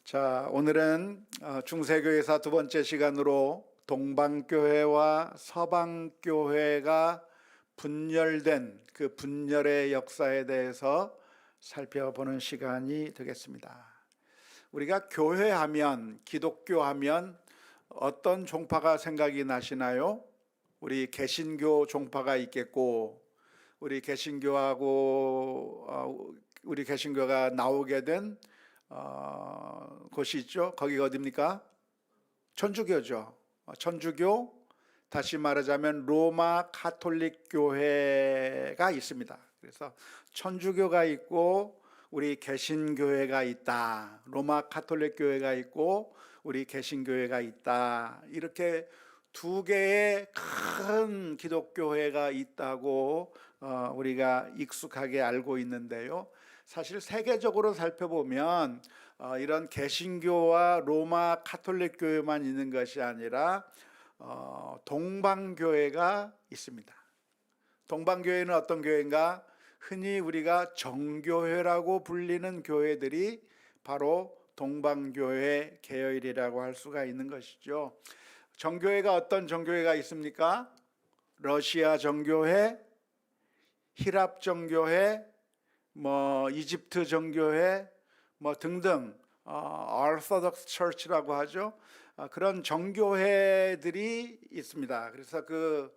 자, 오늘은 중세교회사 두 번째 시간으로 동방교회와 서방교회가 분열된 그 분열의 역사에 대해서 살펴보는 시간이 되겠습니다. 우리가 교회하면, 기독교하면 어떤 종파가 생각이 나시나요? 우리 개신교 종파가 있겠고, 우리 개신교가 나오게 된 곳이 있죠. 거기가 어디입니까? 천주교죠. 천주교, 다시 말하자면 로마 가톨릭 교회가 있습니다. 그래서 천주교가 있고 우리 개신교회가 있다. 로마 가톨릭 교회가 있고 우리 개신교회가 있다. 이렇게 두 개의 큰 기독교회가 있다고 우리가 익숙하게 알고 있는데요. 사실 세계적으로 살펴보면 이런 개신교와 로마 가톨릭 교회만 있는 것이 아니라 동방교회가 있습니다. 동방교회는 어떤 교회인가? 흔히 우리가 정교회라고 불리는 교회들이 바로 동방교회 계열이라고 할 수가 있는 것이죠. 정교회가 어떤 정교회가 있습니까? 러시아 정교회, 히랍 정교회, 이집트 정교회 등등 Orthodox Church라고 하죠. 그런 정교회들이 있습니다. 그래서 그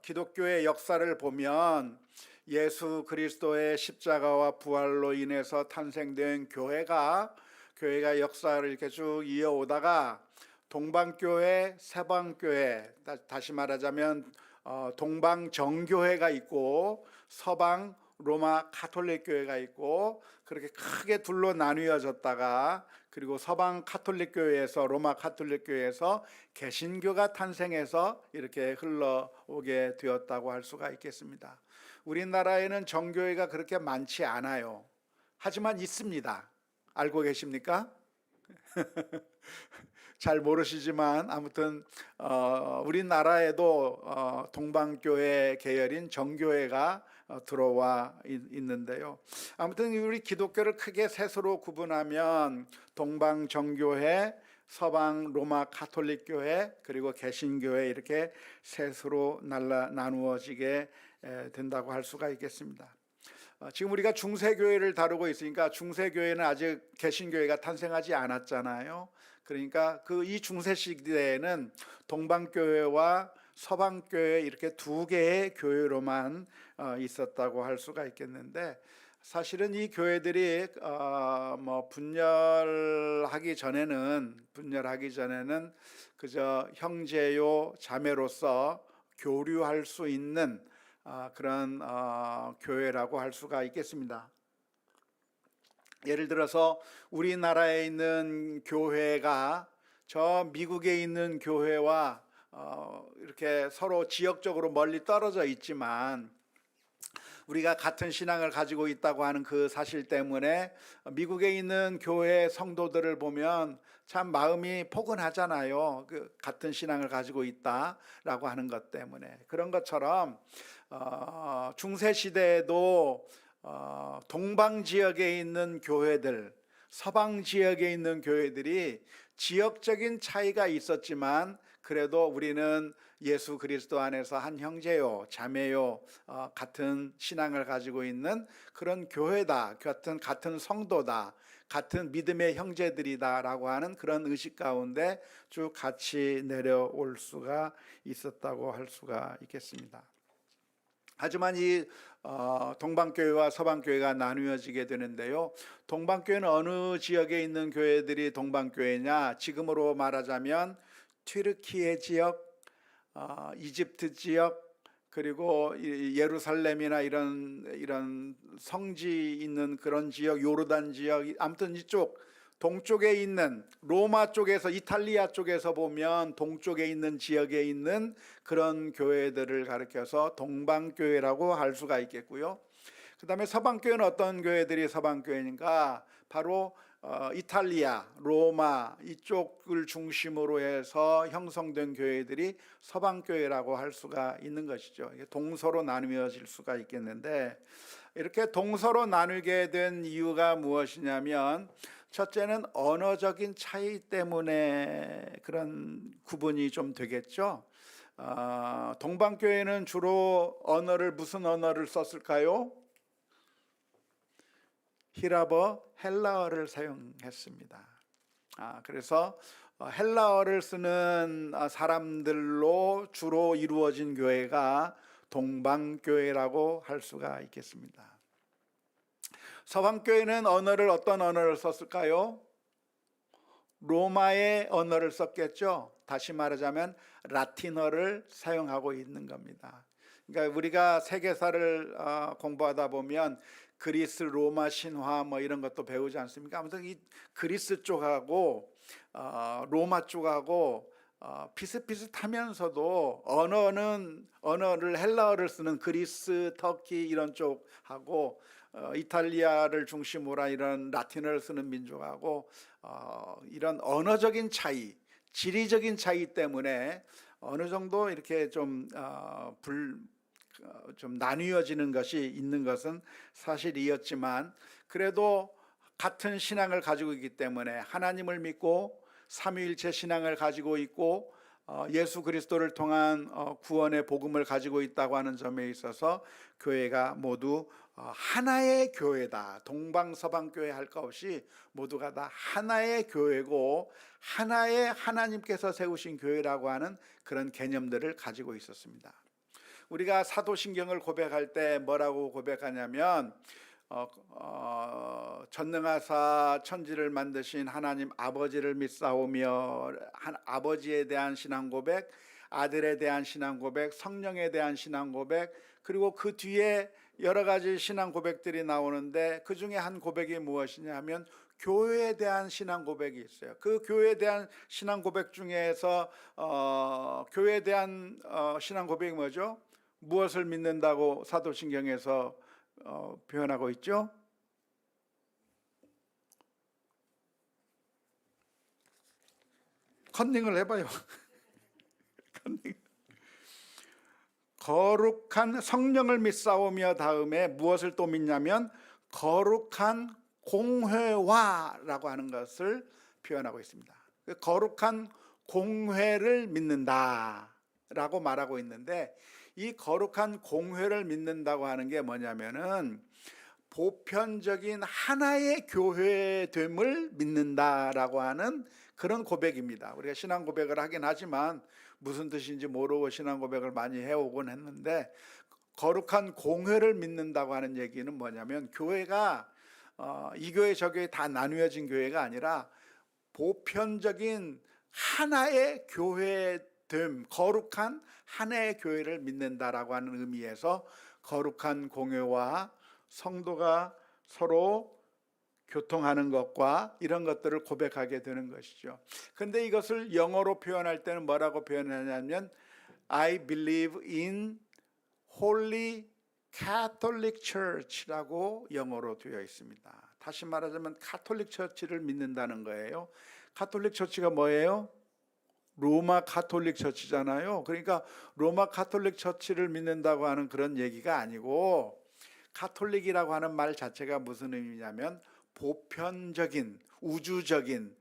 기독교의 역사를 보면 예수 그리스도의 십자가와 부활로 인해서 탄생된 교회가 역사를 이렇게 쭉 이어오다가 동방교회, 서방교회, 다시 말하자면 동방정교회가 있고 서방 로마 가톨릭 교회가 있고 그렇게 크게 둘로 나뉘어졌다가 그리고 서방 가톨릭 교회에서 로마 가톨릭 교회에서 개신교가 탄생해서 이렇게 흘러오게 되었다고 할 수가 있겠습니다. 우리나라에는 정교회가 그렇게 많지 않아요. 하지만 있습니다. 알고 계십니까? 잘 모르시지만 아무튼 우리나라에도 동방교회 계열인 정교회가 들어와 있는데요. 아무튼 우리 기독교를 크게 셋으로 구분하면 동방 정교회, 서방 로마 가톨릭 교회, 그리고 개신교회 이렇게 셋으로 나누어지게 된다고 할 수가 있겠습니다. 지금 우리가 중세교회를 다루고 있으니까 중세교회는 아직 개신교회가 탄생하지 않았잖아요. 그러니까 이 중세 시대에는 동방교회와 서방교회 이렇게 두 개의 교회로만 있었다고 할 수가 있겠는데, 사실은 이 교회들이 분열하기 전에는 그저 형제요 자매로서 교류할 수 있는 그런 교회라고 할 수가 있겠습니다. 예를 들어서 우리나라에 있는 교회가 저 미국에 있는 교회와 이렇게 서로 지역적으로 멀리 떨어져 있지만 우리가 같은 신앙을 가지고 있다고 하는 그 사실 때문에 미국에 있는 교회 성도들을 보면 참 마음이 포근하잖아요. 같은 신앙을 가지고 있다라고 하는 것 때문에. 그런 것처럼 중세 시대에도 동방 지역에 있는 교회들, 서방 지역에 있는 교회들이 지역적인 차이가 있었지만 그래도 우리는 예수 그리스도 안에서 한 형제요, 자매요, 같은 신앙을 가지고 있는 그런 교회다, 같은 성도다, 같은 믿음의 형제들이다라고 하는 그런 의식 가운데 쭉 같이 내려올 수가 있었다고 할 수가 있겠습니다. 하지만 이 동방교회와 서방교회가 나누어지게 되는데요. 동방교회는 어느 지역에 있는 교회들이 동방교회냐? 지금으로 말하자면 튀르키예 지역, 이집트 지역, 그리고 예루살렘이나 이런 성지 있는 그런 지역, 요르단 지역, 아무튼 이쪽 동쪽에 있는 로마 쪽에서, 이탈리아 쪽에서 보면 동쪽에 있는 지역에 있는 그런 교회들을 가리켜서 동방교회라고 할 수가 있겠고요. 그 다음에 서방교회는 어떤 교회들이 서방교회인가? 바로 이탈리아, 로마 이쪽을 중심으로 해서 형성된 교회들이 서방교회라고 할 수가 있는 것이죠. 동서로 나누어질 수가 있겠는데, 이렇게 동서로 나누게 된 이유가 무엇이냐면 첫째는 언어적인 차이 때문에 그런 구분이 좀 되겠죠. 동방교회는 주로 무슨 언어를 썼을까요? 히라버 헬라어를 사용했습니다. 그래서 헬라어를 쓰는 사람들로 주로 이루어진 교회가 동방교회라고 할 수가 있겠습니다. 서방교회는 어떤 언어를 썼을까요? 로마의 언어를 썼겠죠. 다시 말하자면 라틴어를 사용하고 있는 겁니다. 그러니까 우리가 세계사를 공부하다 보면 그리스 로마 신화 뭐 이런 것도 배우지 않습니까? 아무튼 이 그리스 쪽하고 로마 쪽하고 비슷비슷하면서도 언어를 헬라어를 쓰는 그리스, 터키 이런 쪽하고 이탈리아를 중심으로 이런 라틴어를 쓰는 민족하고 이런 언어적인 차이, 지리적인 차이 때문에 어느 정도 이렇게 좀 나뉘어지는 것이 있는 것은 사실이었지만, 그래도 같은 신앙을 가지고 있기 때문에 하나님을 믿고 삼위일체 신앙을 가지고 있고 예수 그리스도를 통한 구원의 복음을 가지고 있다고 하는 점에 있어서 교회가 모두 하나의 교회다. 동방서방 교회 할 것 없이 모두가 다 하나의 교회고 하나의 하나님께서 세우신 교회라고 하는 그런 개념들을 가지고 있었습니다. 우리가 사도신경을 고백할 때 뭐라고 고백하냐면 전능하사 천지를 만드신 하나님 아버지를 믿사오며, 아버지에 대한 신앙 고백, 아들에 대한 신앙 고백, 성령에 대한 신앙 고백, 그리고 그 뒤에 여러 가지 신앙 고백들이 나오는데 그 중에 한 고백이 무엇이냐 하면 교회에 대한 신앙 고백이 있어요. 그 교회에 대한 신앙 고백 중에서 교회에 대한 신앙 고백이 뭐죠? 무엇을 믿는다고 사도신경에서 표현하고 있죠? 컨닝을 해봐요. 컨닝. 거룩한 성령을 믿사오며 다음에 무엇을 또 믿냐면 거룩한 공회화라고 하는 것을 표현하고 있습니다. 거룩한 공회를 믿는다라고 말하고 있는데, 이 거룩한 공회를 믿는다고 하는 게 뭐냐면은 보편적인 하나의 교회됨을 믿는다라고 하는 그런 고백입니다. 우리가 신앙 고백을 하긴 하지만 무슨 뜻인지 모르고 신앙 고백을 많이 해오곤 했는데, 거룩한 공회를 믿는다고 하는 얘기는 뭐냐면 교회가 이 교회 저 교회 다 나누어진 교회가 아니라 보편적인 하나의 교회됨, 거룩한 하나의 교회를 믿는다라고 하는 의미에서 거룩한 공회와 성도가 서로 교통하는 것과 이런 것들을 고백하게 되는 것이죠. 근데 이것을 영어로 표현할 때는 뭐라고 표현하냐면 I believe in Holy Catholic Church라고 영어로 되어 있습니다. 다시 말하자면 카톨릭 처치를 믿는다는 거예요. 카톨릭 처치가 뭐예요? 로마 카톨릭 처치잖아요. 그러니까 로마 카톨릭 처치를 믿는다고 하는 그런 얘기가 아니고, 카톨릭이라고 하는 말 자체가 무슨 의미냐면 보편적인 우주적인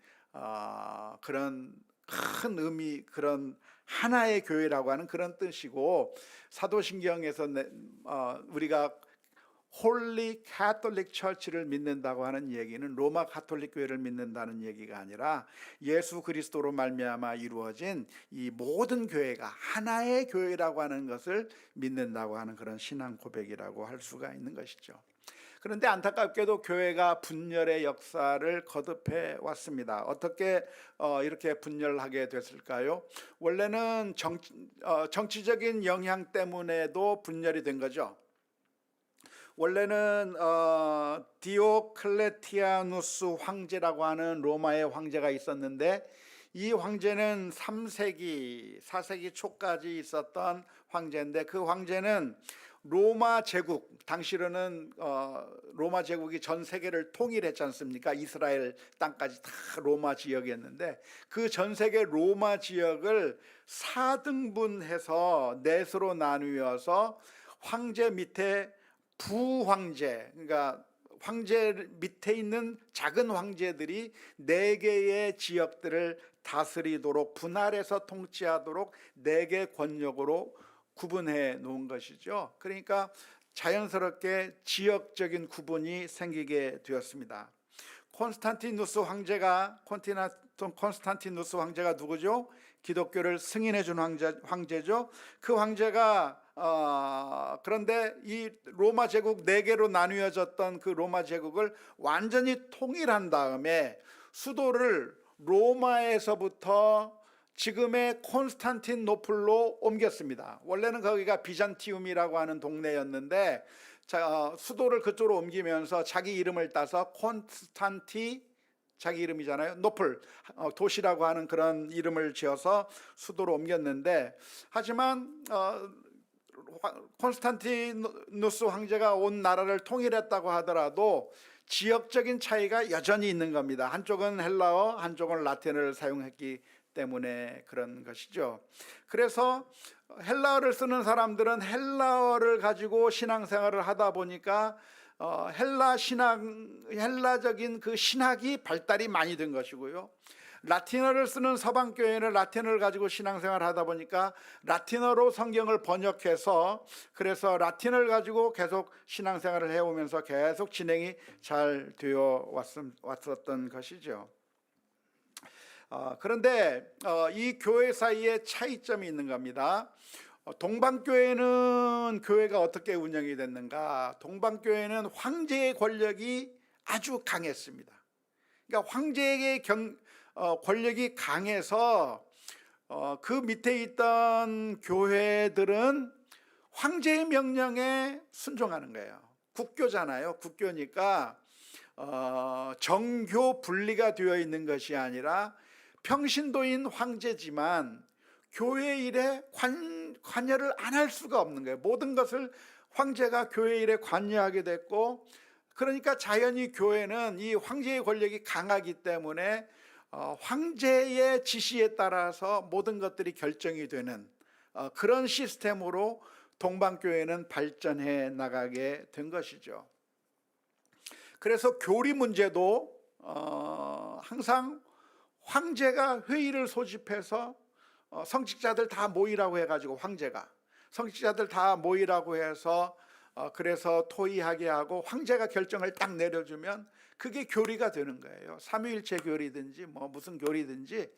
그런 큰 의미, 그런 하나의 교회라고 하는 그런 뜻이고, 사도신경에서 우리가 홀리 카톨릭 처치를 믿는다고 하는 얘기는 로마 카톨릭 교회를 믿는다는 얘기가 아니라 예수 그리스도로 말미암아 이루어진 이 모든 교회가 하나의 교회라고 하는 것을 믿는다고 하는 그런 신앙 고백이라고 할 수가 있는 것이죠. 그런데 안타깝게도 교회가 분열의 역사를 거듭해 왔습니다. 어떻게 이렇게 분열하게 됐을까요? 원래는 정치적인 영향 때문에도 분열이 된 거죠. 원래는 디오클레티아누스 황제라고 하는 로마의 황제가 있었는데, 이 황제는 3세기, 4세기 초까지 있었던 황제인데, 그 황제는 로마 제국, 당시로는 로마 제국이 전 세계를 통일했지 않습니까? 이스라엘 땅까지 다 로마 지역이었는데, 그 전 세계 로마 지역을 4등분해서 넷으로 나누어서 황제 밑에 부황제, 그러니까 황제 밑에 있는 작은 황제들이 4개의 지역들을 다스리도록 분할해서 통치하도록 4개 권력으로 구분해 놓은 것이죠. 그러니까 자연스럽게 지역적인 구분이 생기게 되었습니다. 콘스탄티누스 황제가 누구죠? 기독교를 승인해 준 황제죠. 그 황제가 그런데 이 로마 제국 4개로 나뉘어졌던 그 로마 제국을 완전히 통일한 다음에 수도를 로마에서부터 지금의 콘스탄티노플로 옮겼습니다. 원래는 거기가 비잔티움이라고 하는 동네였는데 수도를 그쪽으로 옮기면서 자기 이름을 따서 자기 이름이잖아요. 노플, 도시라고 하는 그런 이름을 지어서 수도로 옮겼는데, 하지만 콘스탄티누스 황제가 온 나라를 통일했다고 하더라도 지역적인 차이가 여전히 있는 겁니다. 한쪽은 헬라어, 한쪽은 라틴어를 사용했기 때문에 그런 것이죠. 그래서 헬라어를 쓰는 사람들은 헬라어를 가지고 신앙생활을 하다 보니까 헬라적인 그 신학이 발달이 많이 된 것이고요. 라틴어를 쓰는 서방교회는 라틴어를 가지고 신앙생활을 하다 보니까 라틴어로 성경을 번역해서 그래서 라틴어를 가지고 계속 신앙생활을 해오면서 계속 진행이 잘 되어 왔었던 것이죠. 그런데 이 교회 사이에 차이점이 있는 겁니다. 동방교회는 교회가 어떻게 운영이 됐는가? 동방교회는 황제의 권력이 아주 강했습니다. 그러니까 황제의 권력이 강해서 그 밑에 있던 교회들은 황제의 명령에 순종하는 거예요. 국교잖아요. 국교니까 정교 분리가 되어 있는 것이 아니라 평신도인 황제지만 교회 일에 관여를 안 할 수가 없는 거예요. 모든 것을 황제가 교회 일에 관여하게 됐고, 그러니까 자연히 교회는 이 황제의 권력이 강하기 때문에 황제의 지시에 따라서 모든 것들이 결정이 되는 그런 시스템으로 동방교회는 발전해 나가게 된 것이죠. 그래서 교리 문제도 항상 황제가 회의를 소집해서 성직자들 다 모이라고 해가지고 성직자들 다 모이라고 해서 그래서 토의하게 하고 황제가 결정을 딱 내려주면 그게 교리가 되는 거예요. 삼위일체 교리든지 무슨 교리든지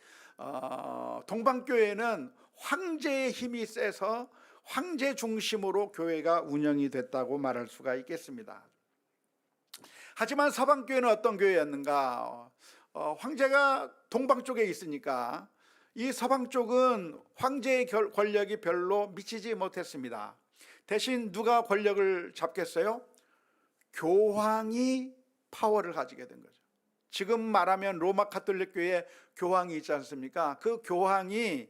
동방교회는 황제의 힘이 세서 황제 중심으로 교회가 운영이 됐다고 말할 수가 있겠습니다. 하지만 서방교회는 어떤 교회였는가? 황제가 동방 쪽에 있으니까 이 서방 쪽은 황제의 권력이 별로 미치지 못했습니다. 대신 누가 권력을 잡겠어요? 교황이 파워를 가지게 된 거죠. 지금 말하면 로마 가톨릭 교회 교황이 있지 않습니까? 그 교황이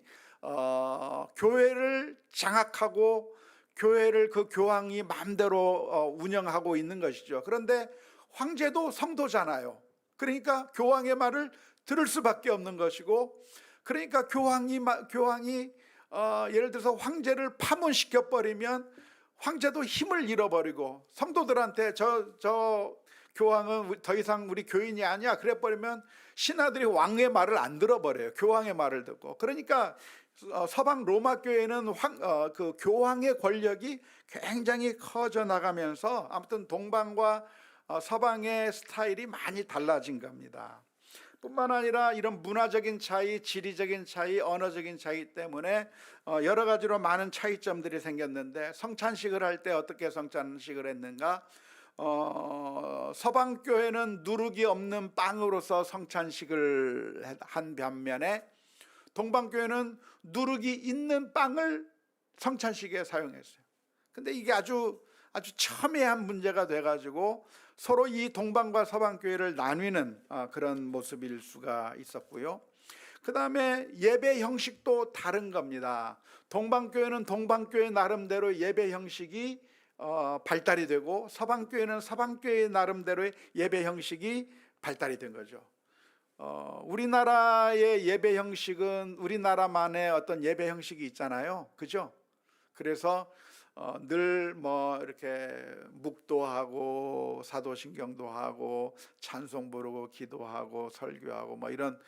교회를 장악하고 교회를 그 교황이 마음대로 운영하고 있는 것이죠. 그런데 황제도 성도잖아요. 그러니까 교황의 말을 들을 수밖에 없는 것이고, 그러니까 교황이 예를 들어서 황제를 파문시켜 버리면 황제도 힘을 잃어버리고, 성도들한테 저 교황은 더 이상 우리 교인이 아니야 그래 버리면 신하들이 왕의 말을 안 들어버려요. 교황의 말을 듣고. 그러니까 서방 로마 교회는 그 교황의 권력이 굉장히 커져 나가면서 아무튼 동방과 서방의 스타일이 많이 달라진 겁니다. 뿐만 아니라 이런 문화적인 차이, 지리적인 차이, 언어적인 차이 때문에 여러 가지로 많은 차이점들이 생겼는데, 성찬식을 할 때 어떻게 성찬식을 했는가? 서방교회는 누룩이 없는 빵으로서 성찬식을 한 반면에 동방교회는 누룩이 있는 빵을 성찬식에 사용했어요. 근데 이게 아주 첨예한 문제가 돼가지고 서로 이 동방과 서방교회를 나뉘는 그런 모습일 수가 있었고요. 그 다음에 예배 형식도 다른 겁니다. 동방교회는 동방교회 나름대로 예배 형식이 발달이 되고, 서방교회는 서방교회 나름대로의 예배 형식이 발달이 된 거죠. 우리나라의 예배 형식은 우리나라만의 어떤 예배 형식이 있잖아요. 그죠? 그래서 늘 뭐 이렇게 묵도하고 사도신경도 하고 찬송 부르고 기도하고 설교하고 뭐 이런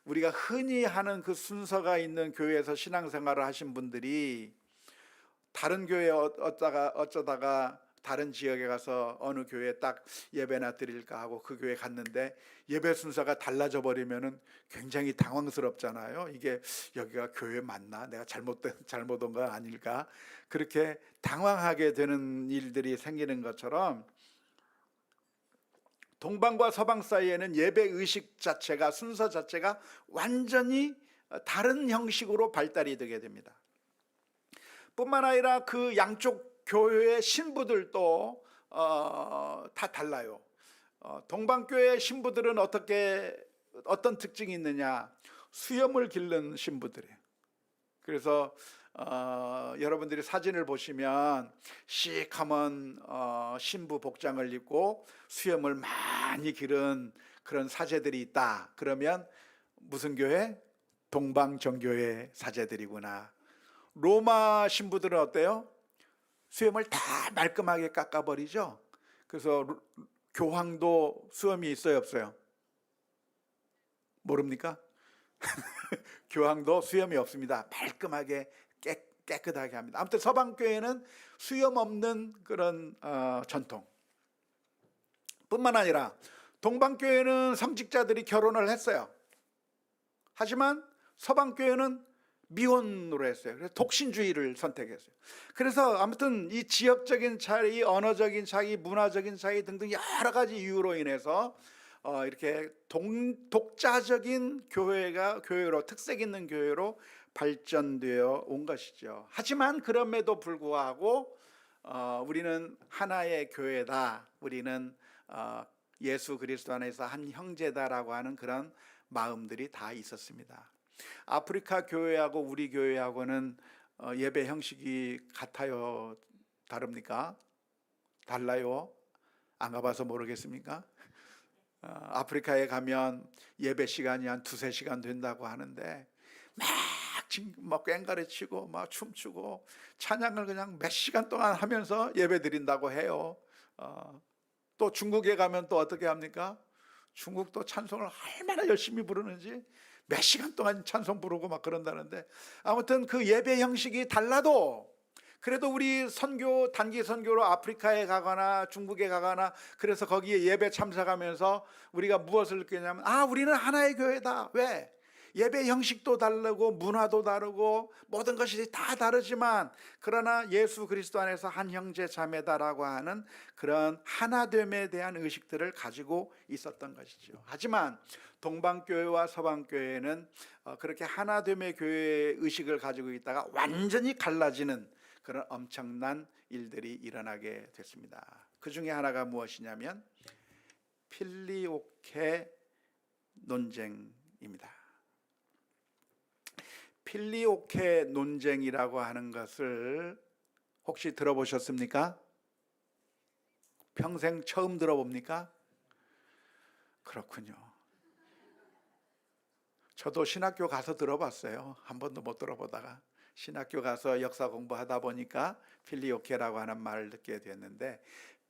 우리가 흔히 하는 그 순서가 있는 교회에서 신앙생활을 하신 분들이 다른 교회에 어쩌다가 다른 지역에 가서 어느 교회에 딱 예배나 드릴까 하고 그 교회 갔는데 예배 순서가 달라져 버리면은 굉장히 당황스럽잖아요. 이게 여기가 교회 맞나? 내가 잘못 온 거 아닐까? 그렇게 당황하게 되는 일들이 생기는 것처럼 동방과 서방 사이에는 예배 의식 자체가, 순서 자체가 완전히 다른 형식으로 발달이 되게 됩니다. 뿐만 아니라 그 양쪽 교회의 신부들도 다 달라요. 동방교회 신부들은 어떤 특징이 있느냐? 수염을 기른 신부들이에요. 그래서 여러분들이 사진을 보시면 시커먼 신부 복장을 입고 수염을 많이 기른 그런 사제들이 있다. 그러면 무슨 교회? 동방정교회 사제들이구나. 로마 신부들은 어때요? 수염을 다 말끔하게 깎아버리죠. 그래서 교황도 수염이 있어요, 없어요? 모릅니까? 교황도 수염이 없습니다. 말끔하게 깨끗하게 합니다. 아무튼 서방교회는 수염 없는 그런 전통. 뿐만 아니라 동방교회는 성직자들이 결혼을 했어요. 하지만 서방교회는 미혼으로 했어요. 그래서 독신주의를 선택했어요. 그래서 아무튼 이 지역적인 차이, 언어적인 차이, 문화적인 차이 등등 여러 가지 이유로 인해서 이렇게 독자적인 교회로, 특색 있는 교회로 발전되어 온 것이죠. 하지만 그럼에도 불구하고 우리는 하나의 교회다, 우리는 예수 그리스도 안에서 한 형제다라고 하는 그런 마음들이 다 있었습니다. 아프리카 교회하고 우리 교회하고는 예배 형식이 같아요? 다릅니까? 달라요? 안 가봐서 모르겠습니까? 아프리카에 가면 예배 시간이 한 2-3시간 된다고 하는데 막 꽹가리 치고 막 춤추고 찬양을 그냥 몇 시간 동안 하면서 예배 드린다고 해요. 또 중국에 가면 또 어떻게 합니까? 중국도 찬송을 얼마나 열심히 부르는지 몇 시간 동안 찬송 부르고 막 그런다는데, 아무튼 그 예배 형식이 달라도 그래도 우리 단기 선교로 아프리카에 가거나 중국에 가거나 그래서 거기에 예배 참석하면서 우리가 무엇을 느끼냐면 우리는 하나의 교회다. 왜? 예배 형식도 다르고 문화도 다르고 모든 것이 다 다르지만 그러나 예수 그리스도 안에서 한 형제 자매다라고 하는 그런 하나됨에 대한 의식들을 가지고 있었던 것이죠. 하지만 동방교회와 서방교회는 그렇게 하나됨의 교회의 의식을 가지고 있다가 완전히 갈라지는 그런 엄청난 일들이 일어나게 됐습니다. 그 중에 하나가 무엇이냐면 필리오케 논쟁입니다. 필리오케 논쟁이라고 하는 것을 혹시 들어보셨습니까? 평생 처음 들어봅니까? 그렇군요. 저도 신학교 가서 들어봤어요. 한 번도 못 들어보다가 신학교 가서 역사 공부하다 보니까 필리오케라고 하는 말을 듣게 됐는데,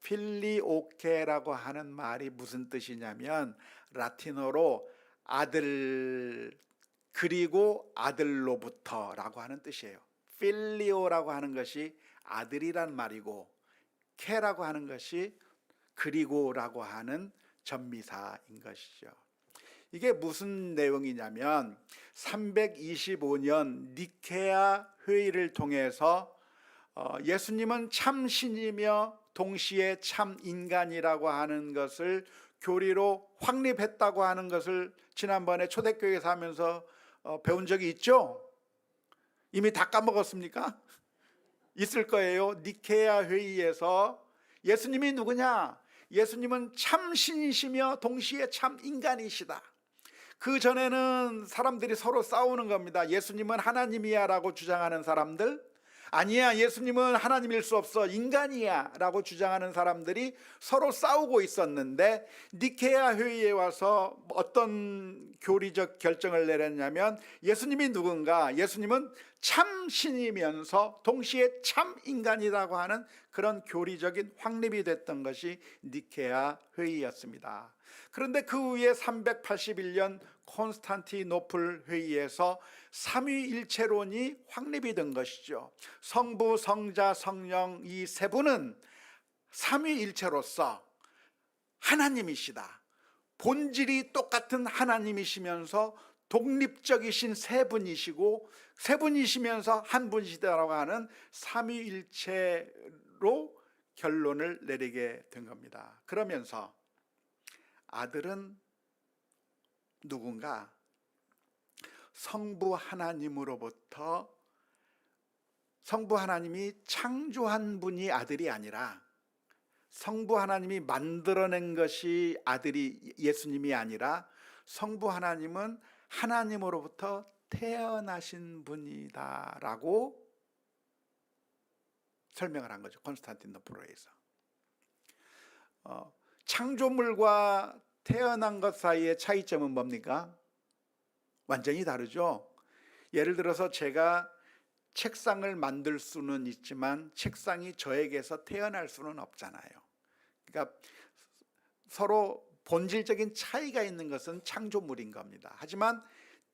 필리오케라고 하는 말이 무슨 뜻이냐면 라틴어로 아들 그리고 아들로부터라고 하는 뜻이에요. 필리오라고 하는 것이 아들이란 말이고 케라고 하는 것이 그리고라고 하는 전미사인 것이죠. 이게 무슨 내용이냐면 325년 니케아 회의를 통해서 예수님은 참 신이며 동시에 참 인간이라고 하는 것을 교리로 확립했다고 하는 것을 지난번에 초대교회에서 하면서 배운 적이 있죠? 이미 다 까먹었습니까? 있을 거예요. 니케아 회의에서 예수님이 누구냐? 예수님은 참 신이시며 동시에 참 인간이시다. 그 전에는 사람들이 서로 싸우는 겁니다. 예수님은 하나님이야 라고 주장하는 사람들, 아니야, 예수님은 하나님일 수 없어, 인간이야 라고 주장하는 사람들이 서로 싸우고 있었는데, 니케아 회의에 와서 어떤 교리적 결정을 내렸냐면, 예수님이 누군가, 예수님은 참 신이면서 동시에 참 인간이라고 하는 그런 교리적인 확립이 됐던 것이 니케아 회의였습니다. 그런데 그 후에 381년 콘스탄티노플 회의에서 삼위일체론이 확립이 된 것이죠. 성부, 성자, 성령 이 세 분은 삼위일체로서 하나님이시다. 본질이 똑같은 하나님이시면서 독립적이신 세 분이시고, 세 분이시면서 한 분이시다라고 하는 삼위일체로 결론을 내리게 된 겁니다. 그러면서 아들은 누군가 성부 하나님으로부터, 성부 하나님이 창조한 분이 아들이 아니라, 성부 하나님이 만들어낸 것이 아들이 예수님이 아니라, 성부 하나님은 하나님으로부터 태어나신 분이다라고 설명을 한 거죠. 콘스탄티노플에서. 창조물과 태어난 것 사이의 차이점은 뭡니까? 완전히 다르죠. 예를 들어서 제가 책상을 만들 수는 있지만 책상이 저에게서 태어날 수는 없잖아요. 그러니까 서로 본질적인 차이가 있는 것은 창조물인 겁니다. 하지만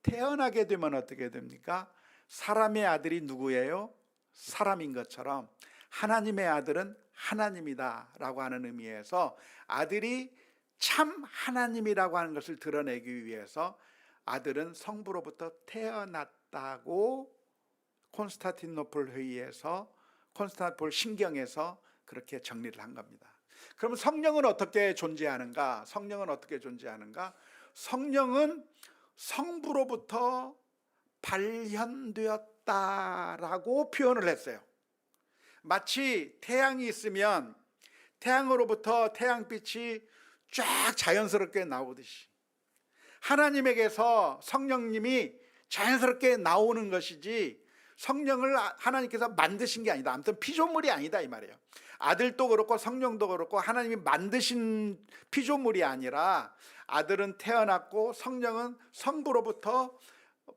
태어나게 되면 어떻게 됩니까? 사람의 아들이 누구예요? 사람인 것처럼 하나님의 아들은 하나님이다 라고 하는 의미에서, 아들이 참 하나님이라고 하는 것을 드러내기 위해서 아들은 성부로부터 태어났다고 콘스탄티노플 회의에서, 콘스탄티노플 신경에서 그렇게 정리를 한 겁니다. 그럼 성령은 어떻게 존재하는가? 성령은 어떻게 존재하는가? 성령은 성부로부터 발현되었다라고 표현을 했어요. 마치 태양이 있으면 태양으로부터 태양빛이 쫙 자연스럽게 나오듯이, 하나님에게서 성령님이 자연스럽게 나오는 것이지 성령을 하나님께서 만드신 게 아니다. 아무튼 피조물이 아니다 이 말이에요. 아들도 그렇고 성령도 그렇고 하나님이 만드신 피조물이 아니라, 아들은 태어났고 성령은 성부로부터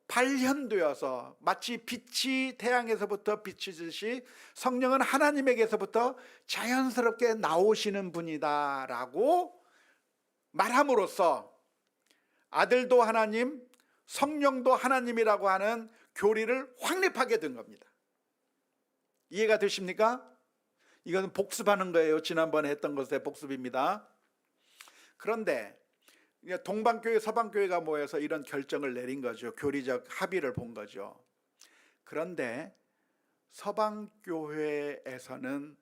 발현되어서 마치 빛이 태양에서부터 비치듯이 성령은 하나님에게서부터 자연스럽게 나오시는 분이다라고 말함으로써 아들도 하나님, 성령도 하나님이라고 하는 교리를 확립하게 된 겁니다. 이해가 되십니까? 이건 복습하는 거예요. 지난번에 했던 것의 복습입니다. 그런데 동방교회, 서방교회가 모여서 이런 결정을 내린 거죠. 교리적 합의를 본 거죠. 그런데 서방교회에서는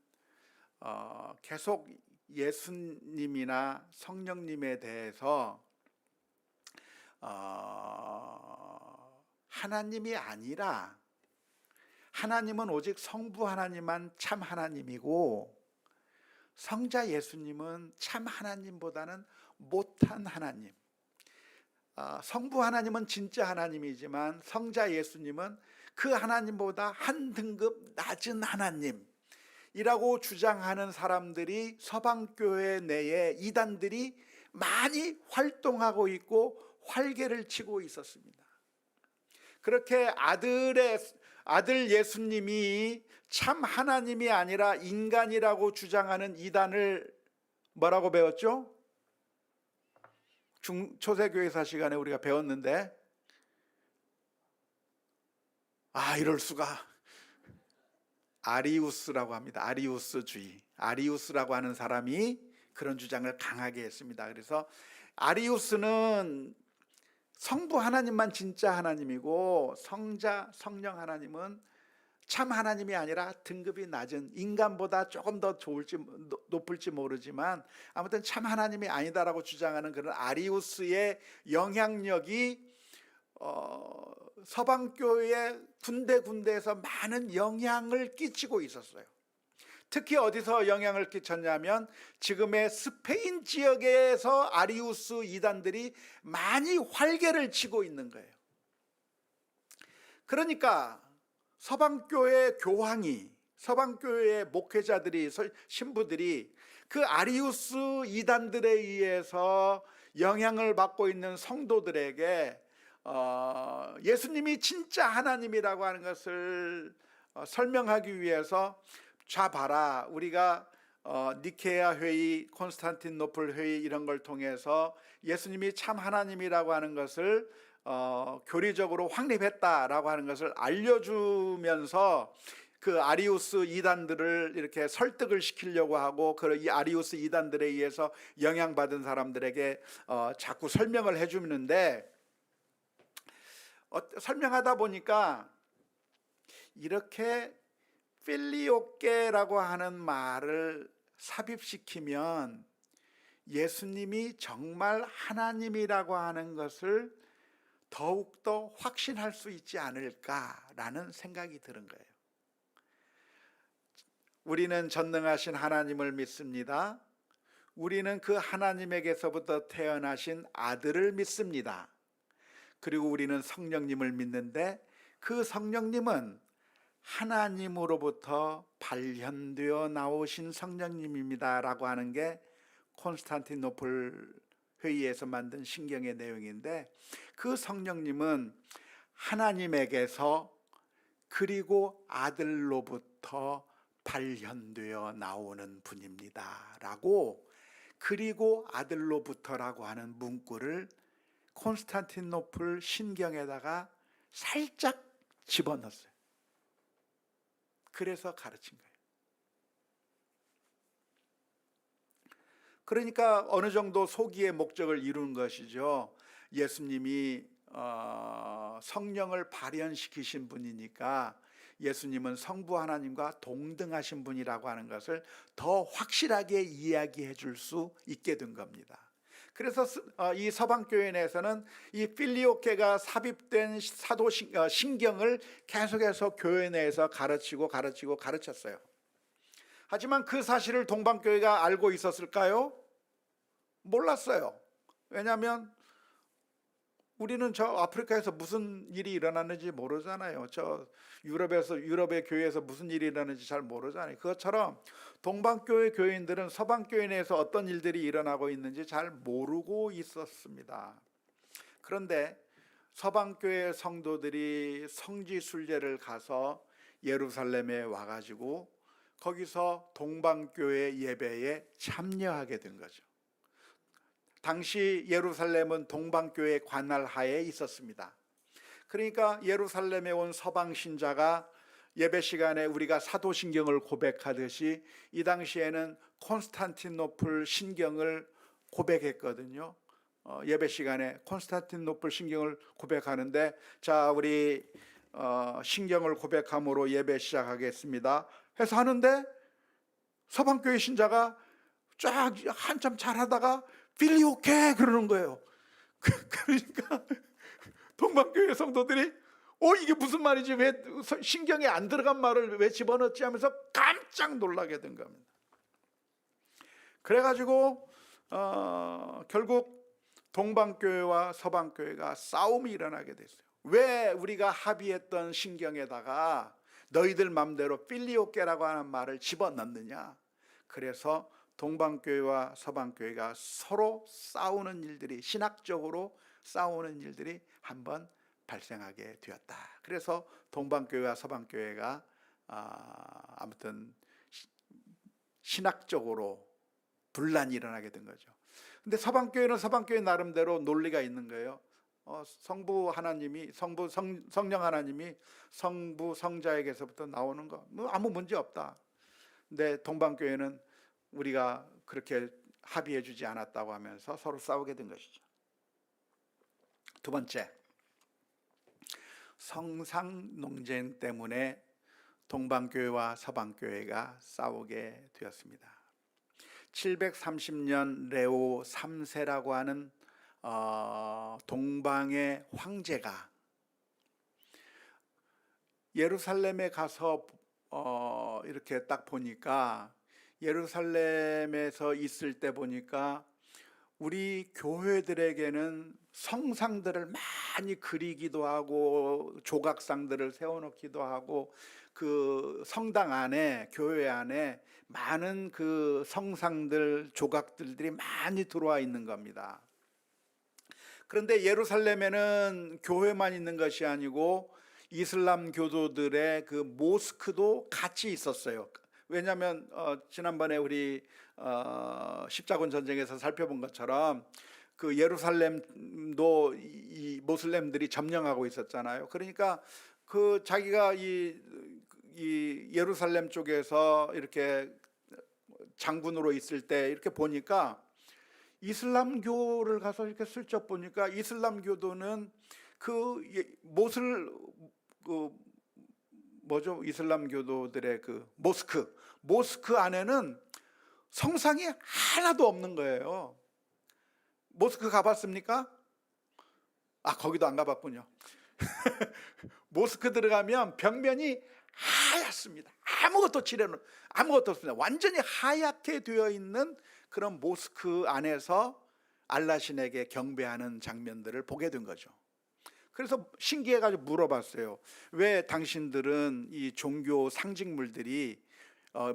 계속 예수님이나 성령님에 대해서 하나님이 아니라, 하나님은 오직 성부 하나님만 참 하나님이고 성자 예수님은 참 하나님보다는 못한 하나님, 성부 하나님은 진짜 하나님이지만 성자 예수님은 그 하나님보다 한 등급 낮은 하나님이라고 주장하는 사람들이 서방교회 내에 이단들이 많이 활동하고 있고 활개를 치고 있었습니다. 그렇게 아들 예수님이 참 하나님이 아니라 인간이라고 주장하는 이단을 뭐라고 배웠죠? 초세교회사 시간에 우리가 배웠는데, 이럴 수가, 아리우스라고 합니다. 아리우스주의. 아리우스라고 하는 사람이 그런 주장을 강하게 했습니다. 그래서 아리우스는 성부 하나님만 진짜 하나님이고 성자, 성령 하나님은 참 하나님이 아니라 등급이 낮은, 인간보다 조금 더 높을지 모르지만 아무튼 참 하나님이 아니다라고 주장하는 그런 아리우스의 영향력이 서방교회 군데군데에서 많은 영향을 끼치고 있었어요. 특히 어디서 영향을 끼쳤냐면 지금의 스페인 지역에서 아리우스 이단들이 많이 활개를 치고 있는 거예요. 그러니까 서방교회 교황이, 서방교회 목회자들이, 신부들이 그 아리우스 이단들에 의해서 영향을 받고 있는 성도들에게 예수님이 진짜 하나님이라고 하는 것을 설명하기 위해서, 자 봐라, 우리가 니케아 회의, 콘스탄티노플 회의 이런 걸 통해서 예수님이 참 하나님이라고 하는 것을 교리적으로 확립했다라고 하는 것을 알려주면서 그 아리우스 이단들을 이렇게 설득을 시키려고 하고, 이 아리우스 이단들에 의해서 영향받은 사람들에게 자꾸 설명을 해주는데, 설명하다 보니까 이렇게 필리오케라고 하는 말을 삽입시키면 예수님이 정말 하나님이라고 하는 것을 더욱더 확신할 수 있지 않을까라는 생각이 드는 거예요. 우리는 전능하신 하나님을 믿습니다. 우리는 그 하나님에게서부터 태어나신 아들을 믿습니다. 그리고 우리는 성령님을 믿는데, 그 성령님은 하나님으로부터 발현되어 나오신 성령님입니다 라고 하는 게 콘스탄티노플 회의에서 만든 신경의 내용인데, 그 성령님은 하나님에게서 그리고 아들로부터 발현되어 나오는 분입니다 라고, 그리고 아들로부터라고 하는 문구를 콘스탄티노플 신경에다가 살짝 집어넣었어요. 그래서 가르친 거예요. 그러니까 어느 정도 소기의 목적을 이룬 것이죠. 예수님이 성령을 발현시키신 분이니까 예수님은 성부 하나님과 동등하신 분이라고 하는 것을 더 확실하게 이야기해 줄 수 있게 된 겁니다. 그래서 이 서방교회 내에서는 이 필리오케가 삽입된 사도 신경을 계속해서 교회 내에서 가르쳤어요. 하지만 그 사실을 동방교회가 알고 있었을까요? 몰랐어요. 왜냐하면 우리는 저 아프리카에서 무슨 일이 일어났는지 모르잖아요. 저 유럽의 교회에서 무슨 일이 일어났는지 잘 모르잖아요. 그것처럼 동방교회 교인들은 서방교회 내에서 어떤 일들이 일어나고 있는지 잘 모르고 있었습니다. 그런데 서방교회 성도들이 성지순례를 가서 예루살렘에 와가지고 거기서 동방교회 예배에 참여하게 된 거죠. 당시 예루살렘은 동방교회 관할 하에 있었습니다. 그러니까 예루살렘에 온 서방 신자가 예배 시간에 우리가 사도신경을 고백하듯이 이 당시에는 콘스탄티노플 신경을 고백했거든요. 예배 시간에 콘스탄티노플 신경을 고백하는데, 자 우리 신경을 고백함으로 예배 시작하겠습니다 해서 하는데, 서방교회 신자가 쫙 한참 잘하다가 필리오케 그러는 거예요. 그러니까 동방교회 성도들이 이게 무슨 말이지, 왜 신경에 안 들어간 말을 왜 집어넣지 하면서 깜짝 놀라게 된 겁니다. 그래가지고 결국 동방교회와 서방교회가 싸움이 일어나게 됐어요. 왜 우리가 합의했던 신경에다가 너희들 맘대로 필리오케라고 하는 말을 집어넣느냐. 그래서 동방교회와 서방교회가 서로 싸우는 일들이, 신학적으로 싸우는 일들이 한번 발생하게 되었다. 그래서 동방교회와 서방교회가 아무튼 신학적으로 분란이 일어나게 된 거죠. 근데 서방교회는 서방교회 나름대로 논리가 있는 거예요. 성부 하나님이, 성령 하나님이 성부 성자에게서부터 나오는 거 뭐 아무 문제 없다. 근데 동방교회는 우리가 그렇게 합의해 주지 않았다고 하면서 서로 싸우게 된 것이죠. 두 번째, 성상 논쟁 때문에 동방교회와 서방교회가 싸우게 되었습니다. 730년 레오 3세라고 하는 동방의 황제가 예루살렘에 가서 이렇게 딱 보니까, 예루살렘에서 있을 때 보니까 우리 교회들에게는 성상들을 많이 그리기도 하고 조각상들을 세워놓기도 하고 그 성당 안에, 교회 안에 많은 그 성상들, 조각들이 많이 들어와 있는 겁니다. 그런데 예루살렘에는 교회만 있는 것이 아니고 이슬람 교도들의 그 모스크도 같이 있었어요. 왜냐하면 지난번에 우리 십자군 전쟁에서 살펴본 것처럼 그 예루살렘도 이 모슬렘들이 점령하고 있었잖아요. 그러니까 그 자기가 이 예루살렘 쪽에서 이렇게 장군으로 있을 때 이렇게 보니까 이슬람교를 가서 이렇게 슬쩍 보니까 이슬람교도는 그 못을 그 뭐죠? 이슬람교도들의 그 모스크 안에는 성상이 하나도 없는 거예요. 모스크 가봤습니까? 거기도 안 가봤군요. 모스크 들어가면 벽면이 하얗습니다. 아무것도 없습니다. 완전히 하얗게 되어 있는 그런 모스크 안에서 알라신에게 경배하는 장면들을 보게 된 거죠. 그래서 신기해가지고 물어봤어요. 왜 당신들은 이 종교 상징물들이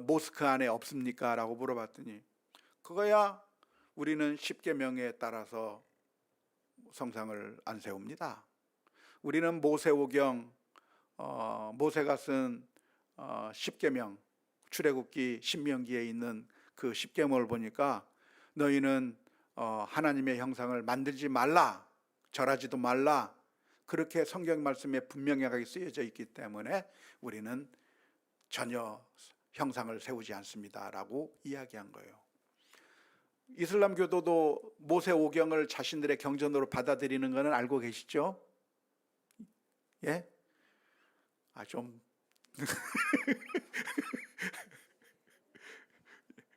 모스크 안에 없습니까? 라고 물어봤더니 그거야 우리는 십계명에 따라서 성상을 안 세웁니다. 우리는 모세오경, 모세가 쓴 십계명, 출애굽기, 신명기에 있는 그 십계명을 보니까 너희는 하나님의 형상을 만들지 말라, 절하지도 말라, 그렇게 성경 말씀에 분명하게 쓰여져 있기 때문에 우리는 전혀 형상을 세우지 않습니다 라고 이야기한 거예요. 이슬람교도도 모세오경을 자신들의 경전으로 받아들이는 것은 알고 계시죠? 예? 좀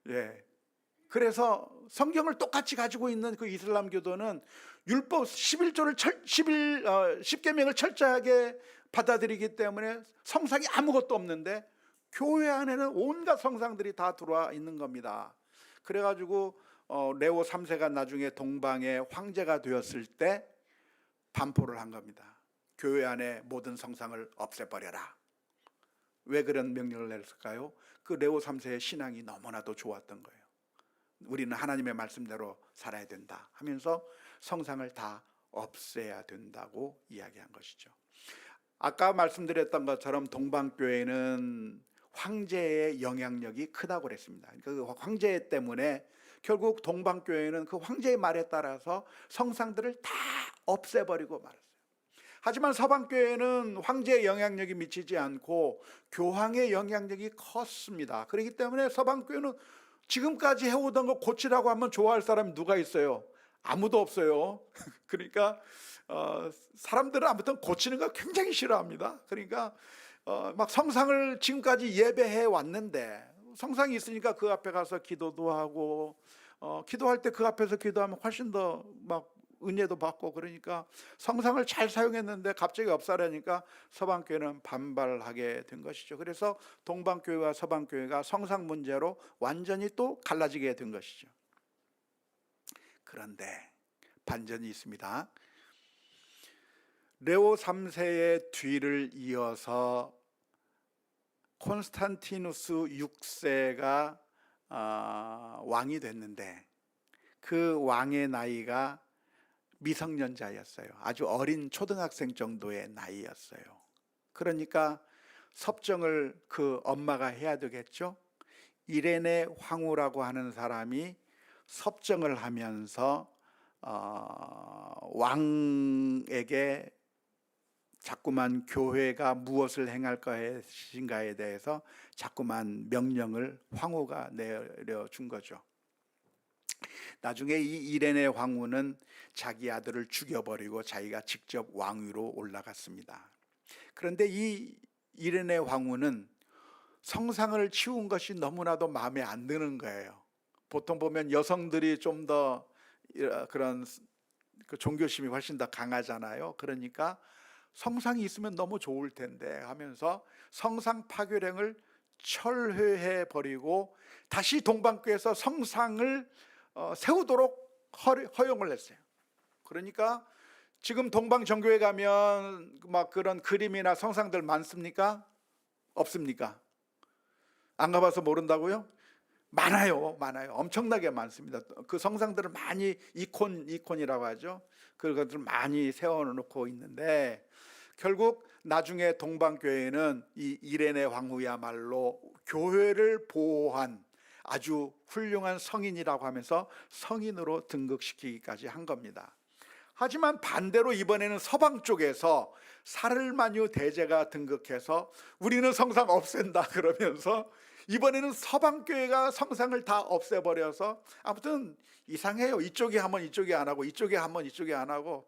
예. 그래서 성경을 똑같이 가지고 있는 그 이슬람교도는 율법 10계명을 철저하게 받아들이기 때문에 성상이 아무것도 없는데 교회 안에는 온갖 성상들이 다 들어와 있는 겁니다. 그래가지고 레오 3세가 나중에 동방의 황제가 되었을 때 반포를 한 겁니다. 교회 안에 모든 성상을 없애버려라. 왜 그런 명령을 냈을까요? 그 레오 3세의 신앙이 너무나도 좋았던 거예요. 우리는 하나님의 말씀대로 살아야 된다 하면서 성상을 다 없애야 된다고 이야기한 것이죠. 아까 말씀드렸던 것처럼 동방교회는 황제의 영향력이 크다고 그랬습니다. 그 황제 때문에 결국 동방교회는 그 황제의 말에 따라서 성상들을 다 없애버리고 말았어요. 하지만 서방교회는 황제의 영향력이 미치지 않고 교황의 영향력이 컸습니다. 그렇기 때문에 서방교회는 지금까지 해오던 거 고치라고 하면 좋아할 사람이 누가 있어요? 아무도 없어요. 그러니까 사람들은 아무튼 고치는 거 굉장히 싫어합니다. 그러니까 막 성상을 지금까지 예배해 왔는데 성상이 있으니까 그 앞에 가서 기도도 하고 기도할 때 그 앞에서 기도하면 훨씬 더 막 은혜도 받고 그러니까 성상을 잘 사용했는데 갑자기 없애라니까 서방교회는 반발하게 된 것이죠. 그래서 동방교회와 서방교회가 성상 문제로 완전히 또 갈라지게 된 것이죠. 그런데 반전이 있습니다. 레오 3세의 뒤를 이어서 콘스탄티누스 6세가 왕이 됐는데 그 왕의 나이가 미성년자였어요. 아주 어린 초등학생 정도의 나이였어요. 그러니까 섭정을 그 엄마가 해야 되겠죠. 이레네 황후라고 하는 사람이 섭정을 하면서 왕에게 자꾸만 교회가 무엇을 행할 것인가에 대해서 자꾸만 명령을 황후가 내려준 거죠. 나중에 이 이레네 황후는 자기 아들을 죽여버리고 자기가 직접 왕위로 올라갔습니다. 그런데 이 이레네 황후는 성상을 치운 것이 너무나도 마음에 안 드는 거예요. 보통 보면 여성들이 좀 더 그런 그 종교심이 훨씬 더 강하잖아요. 그러니까 성상이 있으면 너무 좋을 텐데 하면서 성상 파괴령을 철회해 버리고 다시 동방교에서 성상을 세우도록 허용을 했어요. 그러니까 지금 동방정교회 가면 막 그런 그림이나 성상들 많습니까? 없습니까? 안 가봐서 모른다고요? 많아요. 엄청나게 많습니다. 그 성상들을 많이 이콘이라고 하죠. 그것들을 많이 세워놓고 있는데, 결국 나중에 동방교회는 이 이레네 황후야말로 교회를 보호한 아주 훌륭한 성인이라고 하면서 성인으로 등극시키기까지 한 겁니다. 하지만 반대로 이번에는 서방 쪽에서 사르마뉴 대제가 등극해서 우리는 성상 없앤다 그러면서 이번에는 서방교회가 성상을 다 없애버려서 아무튼 이상해요. 이쪽이 하면 이쪽이 안 하고, 이쪽이 하면 이쪽이 안 하고,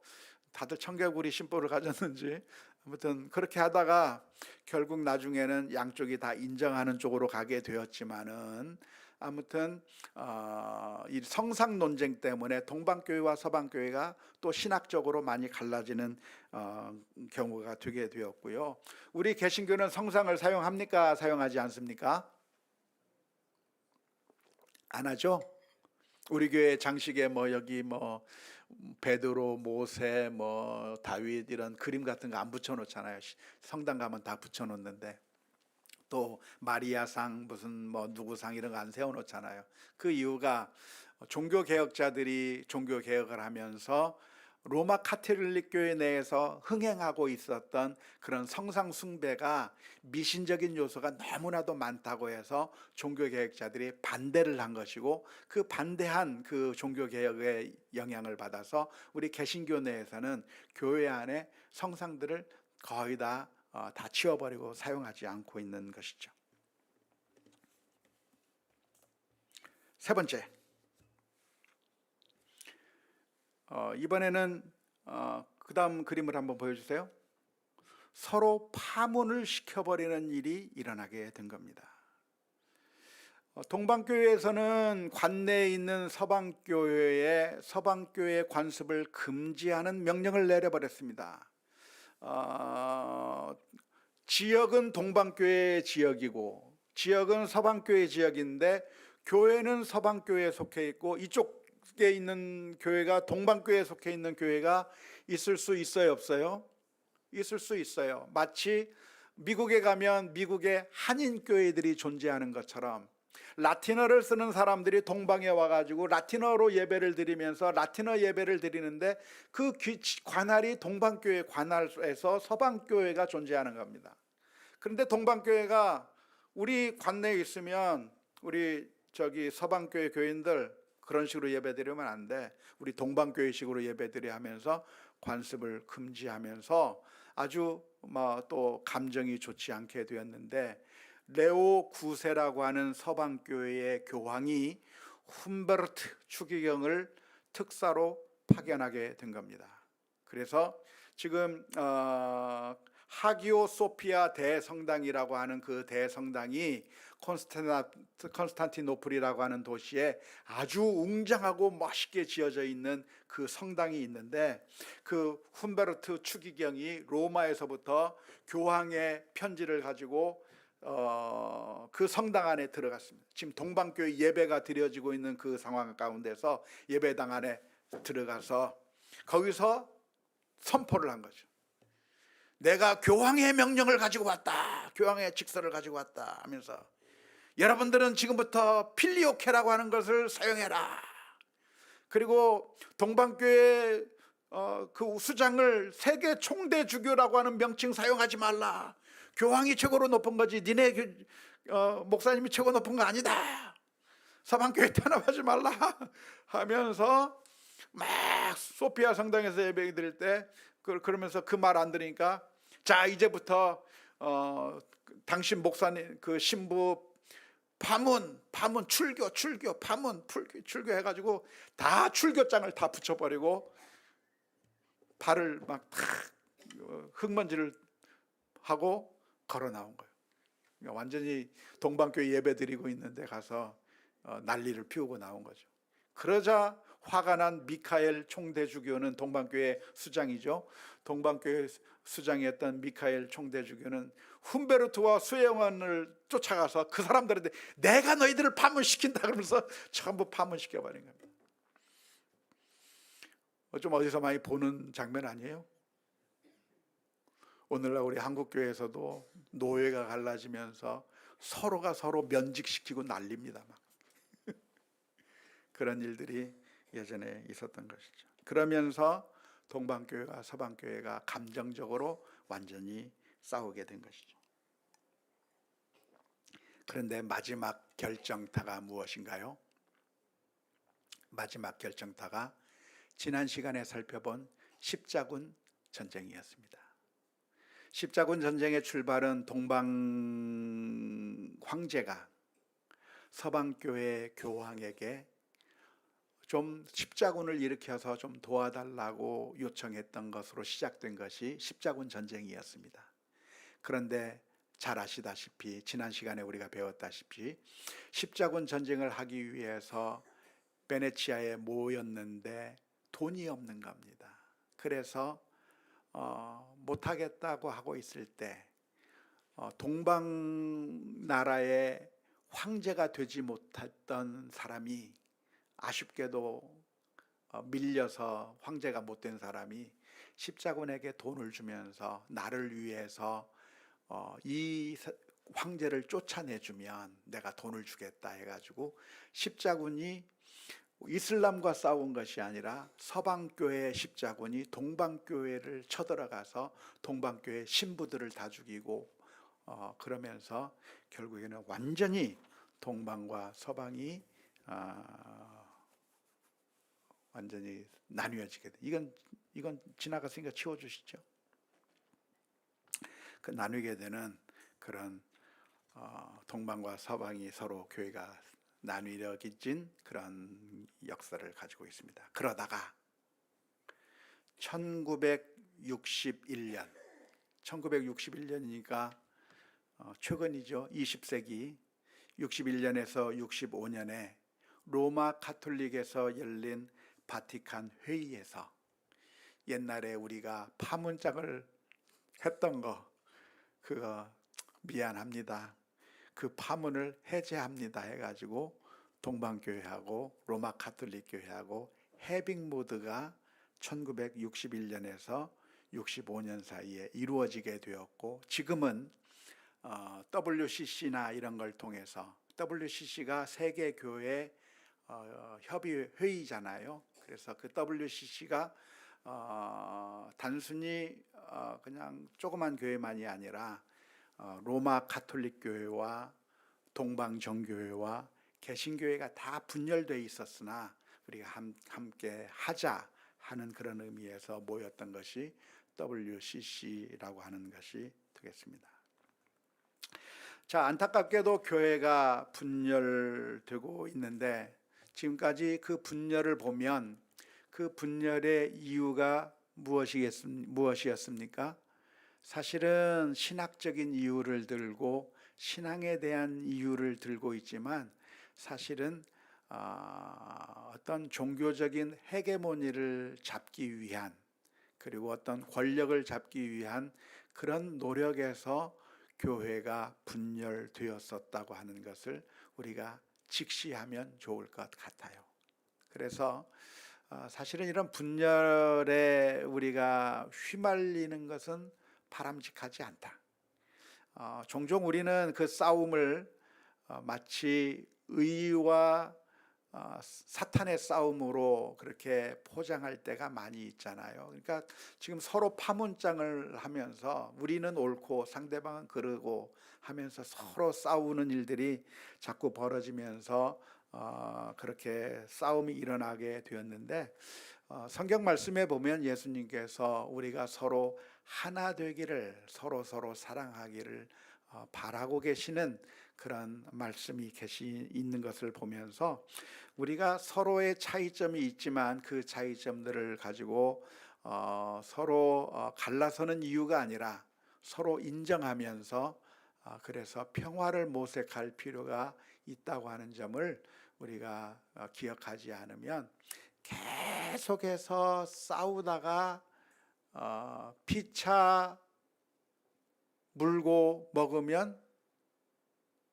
다들 청개구리 심보를 가졌는지 아무튼 그렇게 하다가 결국 나중에는 양쪽이 다 인정하는 쪽으로 가게 되었지만은, 아무튼 이 성상 논쟁 때문에 동방교회와 서방교회가 또 신학적으로 많이 갈라지는 경우가 되게 되었고요. 우리 개신교는 성상을 사용합니까? 사용하지 않습니까? 안 하죠? 우리 교회 장식에 여기 베드로, 모세, 다윗 이런 그림 같은 거 안 붙여놓잖아요. 성당 가면 다 붙여놓는데, 또 마리아상 무슨 누구상 이런 거 안 세워놓잖아요. 그 이유가 종교개혁자들이 종교개혁을 하면서 로마 카톨릭 교회 내에서 흥행하고 있었던 그런 성상 숭배가 미신적인 요소가 너무나도 많다고 해서 종교개혁자들이 반대를 한 것이고, 그 반대한 그 종교개혁의 영향을 받아서 우리 개신교 내에서는 교회 안에 성상들을 거의 다 치워버리고 사용하지 않고 있는 것이죠. 세 번째, 이번에는 그 다음 그림을 한번 보여주세요. 서로 파문을 시켜버리는 일이 일어나게 된 겁니다. 동방교회에서는 관내에 있는 서방교회의 관습을 금지하는 명령을 내려버렸습니다. 지역은 동방교회 지역이고 지역은 서방교회 지역인데, 교회는 서방교회에 속해 있고 이쪽에 있는 교회가 동방교회에 속해 있는 교회가 있을 수 있어요, 없어요? 있을 수 있어요. 마치 미국에 가면 미국의 한인교회들이 존재하는 것처럼 라틴어를 쓰는 사람들이 동방에 와가지고 라틴어로 예배를 드리면서 라틴어 예배를 드리는데, 그 관할이 동방교회 관할에서 서방교회가 존재하는 겁니다. 그런데 동방교회가 우리 관내에 있으면 우리 서방교회 교인들 그런 식으로 예배 드리면 안 돼, 우리 동방교회식으로 예배 드려 하면서 관습을 금지하면서 아주 또 감정이 좋지 않게 되었는데, 레오 9세라고 하는 서방교회의 교황이 훔베르트 추기경을 특사로 파견하게 된 겁니다. 그래서 지금 하기오 소피아 대성당이라고 하는 그 대성당이 콘스탄티노플이라고 하는 도시에 아주 웅장하고 멋있게 지어져 있는 그 성당이 있는데, 그 훔베르트 추기경이 로마에서부터 교황의 편지를 가지고 그 성당 안에 들어갔습니다. 지금 동방교회 예배가 드려지고 있는 그 상황 가운데서 예배당 안에 들어가서 거기서 선포를 한 거죠. 내가 교황의 명령을 가지고 왔다, 교황의 직서를 가지고 왔다 하면서, 여러분들은 지금부터 필리오케라고 하는 것을 사용해라. 그리고 동방교회 그 수장을 세계 총대 주교라고 하는 명칭 사용하지 말라. 교황이 최고로 높은 거지, 니네 목사님이 최고 높은 거 아니다. 서방교회 탄압하지 말라 하면서 막 소피아 성당에서 예배 드릴 때 그러면서 그 말 안 들으니까, 자 이제부터 당신 목사님 그 신부 파문 출교 파문 출교 해가지고 다 출교장을 다 붙여버리고 발을 막 흙먼지를 하고 걸어 나온 거예요. 그러니까 완전히 동방교회 예배 드리고 있는데 가서 난리를 피우고 나온 거죠. 그러자 화가 난 미카엘 총대주교는, 동방교회 수장이죠, 동방교회 수장이었던 미카엘 총대주교는 훔베르트와 수혜영원을 쫓아가서 그 사람들한테 내가 너희들을 파문시킨다 그러면서 전부 파문시켜버린 겁니다. 좀 어디서 많이 보는 장면 아니에요? 오늘날 우리 한국교회에서도 노예가 갈라지면서 서로가 서로 면직시키고 난립니다. 막. 그런 일들이 예전에 있었던 것이죠. 그러면서 동방교회가 서방교회가 감정적으로 완전히 싸우게 된 것이죠. 그런데 마지막 결정타가 무엇인가요? 마지막 결정타가 지난 시간에 살펴본 십자군 전쟁이었습니다. 십자군 전쟁의 출발은 동방 황제가 서방교회 교황에게 좀 십자군을 일으켜서 좀 도와달라고 요청했던 것으로 시작된 것이 십자군 전쟁이었습니다. 그런데 잘 아시다시피 지난 시간에 우리가 배웠다시피 십자군 전쟁을 하기 위해서 베네치아에 모였는데 돈이 없는 겁니다. 그래서 못하겠다고 하고 있을 때 동방 나라의 황제가 되지 못했던 사람이 아쉽게도 밀려서 황제가 못된 사람이 십자군에게 돈을 주면서 나를 위해서 이 황제를 쫓아내주면 내가 돈을 주겠다 해가지고 십자군이 이슬람과 싸운 것이 아니라 서방교회의 십자군이 동방교회를 쳐들어가서 동방교회 신부들을 다 죽이고 그러면서 결국에는 완전히 동방과 서방이 완전히 나뉘어지게 돼. 이건 지나갔으니까 치워주시죠. 그 나뉘게 되는 그런 동방과 서방이 서로 교회가 나뉘어진 그런 역사를 가지고 있습니다. 그러다가 1961년이니까 최근이죠. 20세기 61년에서 65년에 로마 카톨릭에서 열린 바티칸 회의에서 옛날에 우리가 파문장을 했던 거 그거 미안합니다. 그 파문을 해제합니다 해가지고 동방교회하고 로마 카톨릭 교회하고 해빙 모드가 1961년에서 65년 사이에 이루어지게 되었고 지금은 WCC나 이런 걸 통해서 WCC가 세계교회 협의회의잖아요. 그래서 그 WCC가 단순히 그냥 조그만 교회만이 아니라 로마 카톨릭 교회와 동방정교회와 개신교회가 다 분열되어 있었으나 우리가 함께 하자 하는 그런 의미에서 모였던 것이 WCC라고 하는 것이 되겠습니다. 자, 안타깝게도 교회가 분열되고 있는데 지금까지 그 분열을 보면 그 분열의 이유가 무엇이었습니까? 사실은 신학적인 이유를 들고 신앙에 대한 이유를 들고 있지만 사실은 어떤 종교적인 헤게모니를 잡기 위한 그리고 어떤 권력을 잡기 위한 그런 노력에서 교회가 분열되었었다고 하는 것을 우리가 직시하면 좋을 것 같아요. 그래서 사실은 이런 분열에 우리가 휘말리는 것은 바람직하지 않다. 종종 우리는 그 싸움을 마치 의와 사탄의 싸움으로 그렇게 포장할 때가 많이 있잖아요. 그러니까 지금 서로 파문장을 하면서 우리는 옳고 상대방은 그르고 하면서 서로 싸우는 일들이 자꾸 벌어지면서 그렇게 싸움이 일어나게 되었는데 성경 말씀에 보면 예수님께서 우리가 서로 하나 되기를 서로 사랑하기를 바라고 계시는 그런 말씀이 있는 것을 보면서 우리가 서로의 차이점이 있지만 그 차이점들을 가지고 서로 갈라서는 이유가 아니라 서로 인정하면서 그래서 평화를 모색할 필요가 있다고 하는 점을 우리가 기억하지 않으면 계속해서 싸우다가 피차 물고 먹으면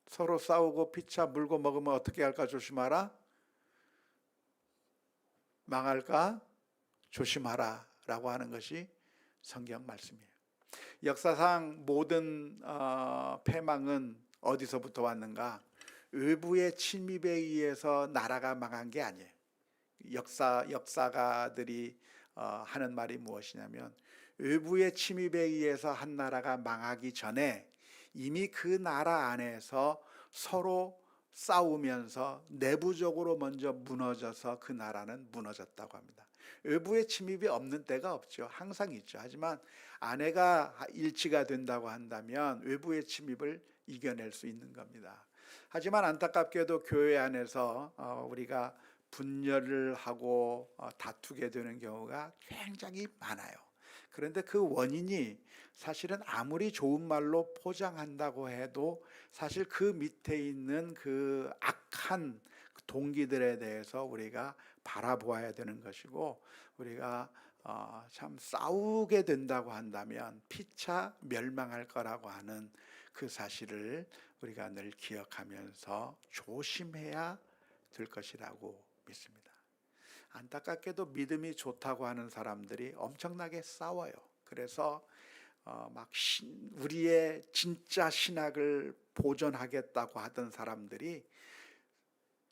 서로 싸우고 피차 물고 먹으면 어떻게 할까 조심하라. 망할까? 조심하라라고 하는 것이 성경 말씀이에요. 역사상 모든 패망은 어디서부터 왔는가? 외부의 침입에 의해서 나라가 망한 게 아니에요. 역사가들이 하는 말이 무엇이냐면, 외부의 침입에 의해서 한 나라가 망하기 전에 이미 그 나라 안에서 서로 싸우면서 내부적으로 먼저 무너져서 그 나라는 무너졌다고 합니다. 외부의 침입이 없는 때가 없죠. 항상 있죠. 하지만 안에가 일치가 된다고 한다면 외부의 침입을 이겨낼 수 있는 겁니다. 하지만 안타깝게도 교회 안에서 우리가 분열을 하고 다투게 되는 경우가 굉장히 많아요. 그런데 그 원인이 사실은 아무리 좋은 말로 포장한다고 해도 사실 그 밑에 있는 그 악한 동기들에 대해서 우리가 바라보아야 되는 것이고, 우리가 참 싸우게 된다고 한다면 피차 멸망할 거라고 하는 그 사실을 우리가 늘 기억하면서 조심해야 될 것이라고 믿습니다. 안타깝게도 믿음이 좋다고 하는 사람들이 엄청나게 싸워요. 그래서 우리의 진짜 신학을 보존하겠다고 하던 사람들이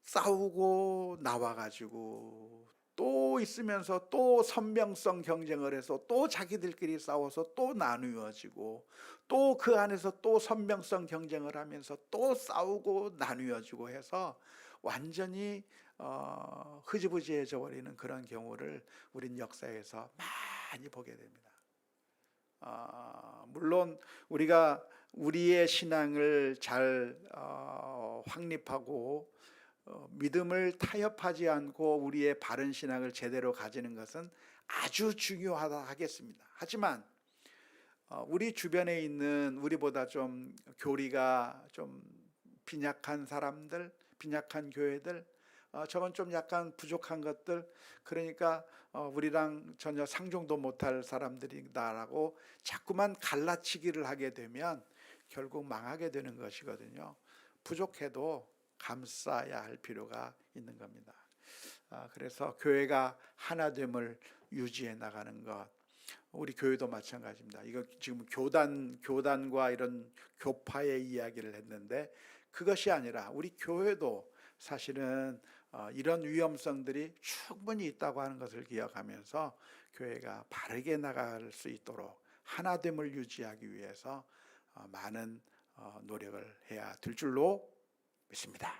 싸우고 나와가지고 또 있으면서 또 선명성 경쟁을 해서 또 자기들끼리 싸워서 또 나누어지고, 또 그 안에서 또 선명성 경쟁을 하면서 또 싸우고 나누어지고 해서 완전히 흐지부지해져 버리는 그런 경우를 우린 역사에서 많이 보게 됩니다. 물론 우리가 우리의 신앙을 잘 확립하고 믿음을 타협하지 않고 우리의 바른 신앙을 제대로 가지는 것은 아주 중요하다 하겠습니다. 하지만 우리 주변에 있는 우리보다 좀 교리가 좀 빈약한 사람들, 빈약한 교회들, 저건 좀 약간 부족한 것들, 그러니까 우리랑 전혀 상종도 못할 사람들이다라고 자꾸만 갈라치기를 하게 되면 결국 망하게 되는 것이거든요. 부족해도 감싸야 할 필요가 있는 겁니다. 그래서 교회가 하나됨을 유지해 나가는 것, 우리 교회도 마찬가지입니다. 이거 지금 교단과 이런 교파의 이야기를 했는데, 그것이 아니라 우리 교회도 사실은 이런 위험성들이 충분히 있다고 하는 것을 기억하면서 교회가 바르게 나갈 수 있도록 하나됨을 유지하기 위해서 많은 노력을 해야 될 줄로 믿습니다.